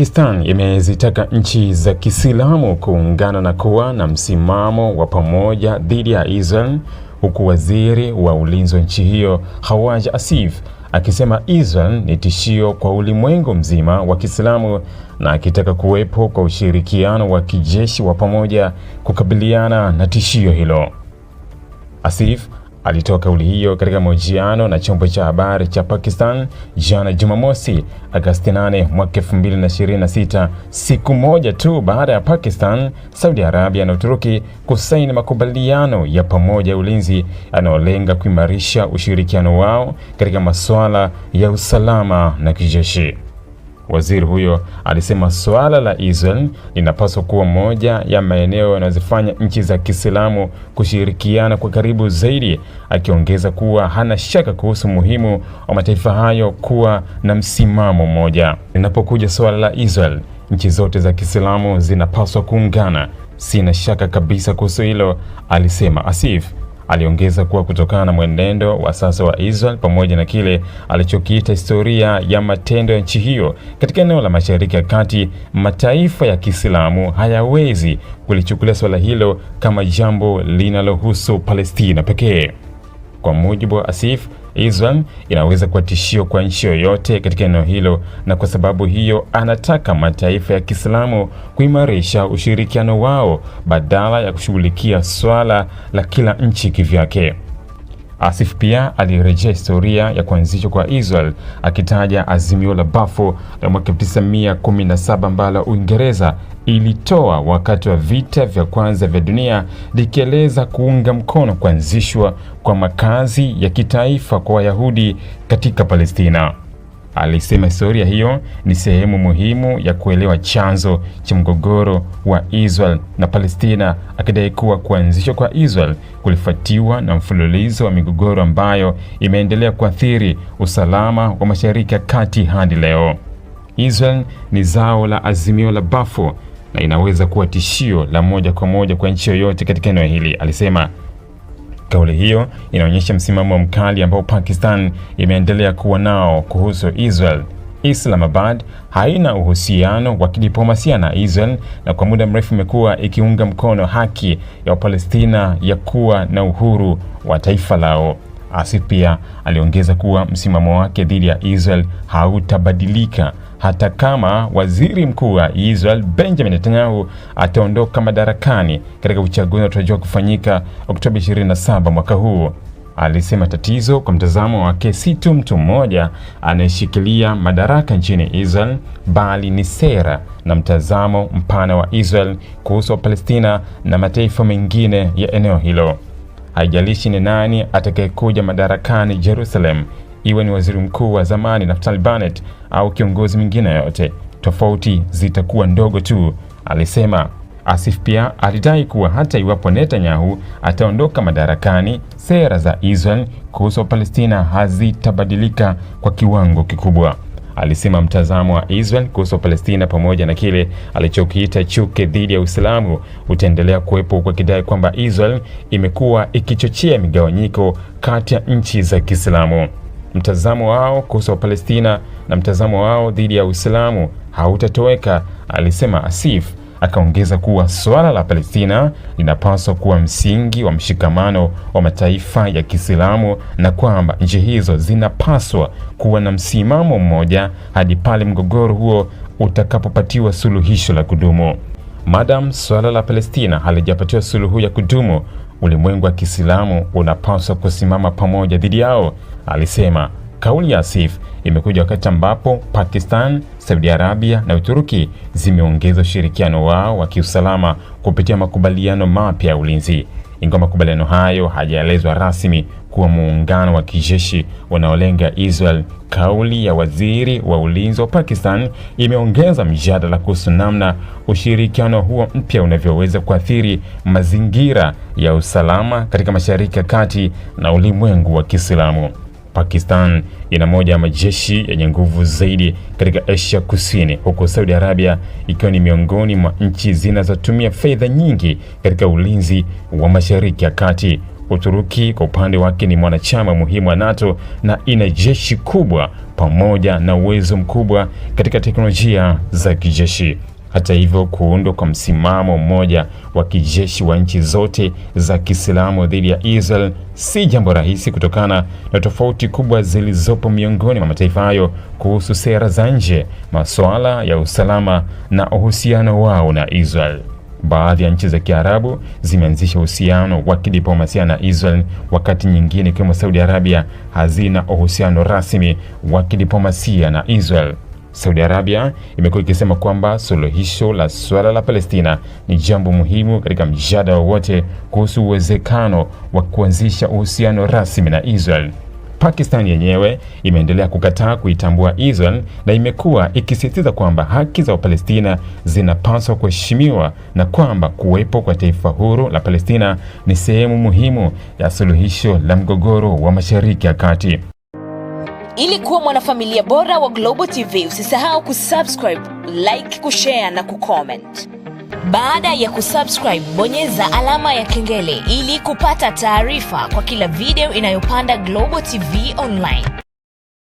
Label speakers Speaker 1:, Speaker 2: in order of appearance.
Speaker 1: Pakistan imezitaka nchi za Kiislamu kuungana na kuwa na msimamo wa pamoja dhidi ya Israel, huku waziri wa ulinzi wa nchi hiyo Khawaj Asif akisema Israel ni tishio kwa ulimwengu mzima wa Kiislamu na akitaka kuwepo kwa ushirikiano wa kijeshi wa pamoja kukabiliana na tishio hilo. Asif alitoa kauli hiyo katika mahojiano na chombo cha habari cha Pakistan jana Jumamosi, Agosti 8 mwaka 2026, siku moja tu baada ya Pakistan, Saudi Arabia na Uturuki kusaini makubaliano ya pamoja ya ulinzi yanayolenga kuimarisha ushirikiano wao katika masuala ya usalama na kijeshi. Waziri huyo alisema suala la Israel linapaswa kuwa moja ya maeneo yanayozifanya nchi za Kiislamu kushirikiana kwa karibu zaidi, akiongeza kuwa hana shaka kuhusu umuhimu wa mataifa hayo kuwa na msimamo mmoja. Linapokuja suala la Israel, nchi zote za Kiislamu zinapaswa kuungana. Sina shaka kabisa kuhusu hilo, alisema Asif. Aliongeza kuwa kutokana na mwenendo wa sasa wa Israel pamoja na kile alichokiita historia ya matendo ya nchi hiyo katika eneo la Mashariki ya Kati, mataifa ya Kiislamu hayawezi kulichukulia swala hilo kama jambo linalohusu Palestina pekee. Kwa mujibu wa Asif, Israel inaweza kuwa tishio kwa nchi yoyote katika eneo hilo, na kwa sababu hiyo anataka mataifa ya Kiislamu kuimarisha ushirikiano wao badala ya kushughulikia swala la kila nchi kivyake. Asif pia alirejea historia ya kuanzishwa kwa Israel, akitaja azimio la Balfour la mwaka 1917 ambalo Uingereza ilitoa wakati wa vita vya kwanza vya dunia, likieleza kuunga mkono kuanzishwa kwa makazi ya kitaifa kwa Wayahudi katika Palestina. Alisema historia hiyo ni sehemu muhimu ya kuelewa chanzo cha mgogoro wa Israel na Palestina, akidai kuwa kuanzishwa kwa Israel kulifuatiwa na mfululizo wa migogoro ambayo imeendelea kuathiri usalama wa Mashariki ya Kati hadi leo. Israel ni zao la azimio la Balfour na inaweza kuwa tishio la moja kwa moja kwa nchi yoyote katika eneo hili, alisema. Kauli hiyo inaonyesha msimamo mkali ambao Pakistan imeendelea kuwa nao kuhusu Israel. Islamabad haina uhusiano wa kidiplomasia na Israel na kwa muda mrefu imekuwa ikiunga mkono haki ya Wapalestina ya kuwa na uhuru wa taifa lao. Asif pia aliongeza kuwa msimamo wake dhidi ya Israel hautabadilika hata kama waziri mkuu wa Israel Benjamin Netanyahu ataondoka madarakani katika uchaguzi unaotarajiwa kufanyika Oktoba 27 mwaka huu. Alisema tatizo kwa mtazamo wake si tu mtu mmoja anayeshikilia madaraka nchini Israel, bali ni sera na mtazamo mpana wa Israel kuhusu Palestina na mataifa mengine ya eneo hilo. Haijalishi ni nani atakayekuja madarakani Jerusalem, iwe ni waziri mkuu wa zamani Naftali Bennett au kiongozi mwingine yote, tofauti zitakuwa ndogo tu, alisema. Asif pia alidai kuwa hata iwapo Netanyahu ataondoka madarakani, sera za Israel kuhusu Palestina hazitabadilika kwa kiwango kikubwa. Alisema mtazamo wa Israel kuhusu Palestina pamoja na kile alichokiita chuki dhidi ya Uislamu utaendelea kuwepo, kwa kidai kwamba Israel imekuwa ikichochea migawanyiko kati ya nchi za Kiislamu. Mtazamo wao kuhusu Palestina na mtazamo wao dhidi ya Uislamu hautatoweka, alisema Asif. Akaongeza kuwa suala la Palestina linapaswa kuwa msingi wa mshikamano wa mataifa ya Kiislamu na kwamba nchi hizo zinapaswa kuwa na msimamo mmoja hadi pale mgogoro huo utakapopatiwa suluhisho la kudumu. Madam suala la Palestina halijapatiwa suluhu ya kudumu, ulimwengu wa Kiislamu unapaswa kusimama pamoja dhidi yao, alisema. Kauli ya Asif imekuja wakati ambapo Pakistan, Saudi Arabia na Uturuki zimeongeza ushirikiano wao wa kiusalama kupitia makubaliano mapya ya ulinzi. Ingawa makubaliano hayo hayaelezwa rasmi kuwa muungano wa kijeshi unaolenga Israel, kauli ya waziri wa ulinzi wa Pakistan imeongeza mjadala kuhusu namna ushirikiano huo mpya unavyoweza kuathiri mazingira ya usalama katika Mashariki ya Kati na ulimwengu wa Kiislamu. Pakistan ina moja ya majeshi yenye nguvu zaidi katika Asia Kusini, huku Saudi Arabia ikiwa ni miongoni mwa nchi zinazotumia fedha nyingi katika ulinzi wa Mashariki ya Kati. Uturuki kwa upande wake ni mwanachama muhimu wa NATO na ina jeshi kubwa pamoja na uwezo mkubwa katika teknolojia za kijeshi. Hata hivyo, kuundwa kwa msimamo mmoja wa kijeshi wa nchi zote za Kiislamu dhidi ya Israel si jambo rahisi kutokana na tofauti kubwa zilizopo miongoni mwa mataifa hayo kuhusu sera za nje, masuala ya usalama na uhusiano wao na Israel. Baadhi ya nchi za Kiarabu zimeanzisha uhusiano wa kidiplomasia na Israel, wakati nyingine kama Saudi Arabia hazina uhusiano rasmi wa kidiplomasia na Israel. Saudi Arabia imekuwa ikisema kwamba suluhisho la suala la Palestina ni jambo muhimu katika mjadala wowote kuhusu uwezekano wa kuanzisha uhusiano rasmi na Israel. Pakistan yenyewe imeendelea kukataa kuitambua Israel na imekuwa ikisisitiza kwamba haki za Wapalestina zinapaswa kuheshimiwa na kwamba kuwepo kwa taifa huru la Palestina ni sehemu muhimu ya suluhisho la mgogoro wa Mashariki ya Kati.
Speaker 2: Ili kuwa mwanafamilia bora wa Global TV, usisahau kusubscribe, like, kushare na kucomment. Baada ya kusubscribe, bonyeza alama ya kengele ili kupata taarifa kwa kila video inayopanda Global TV Online.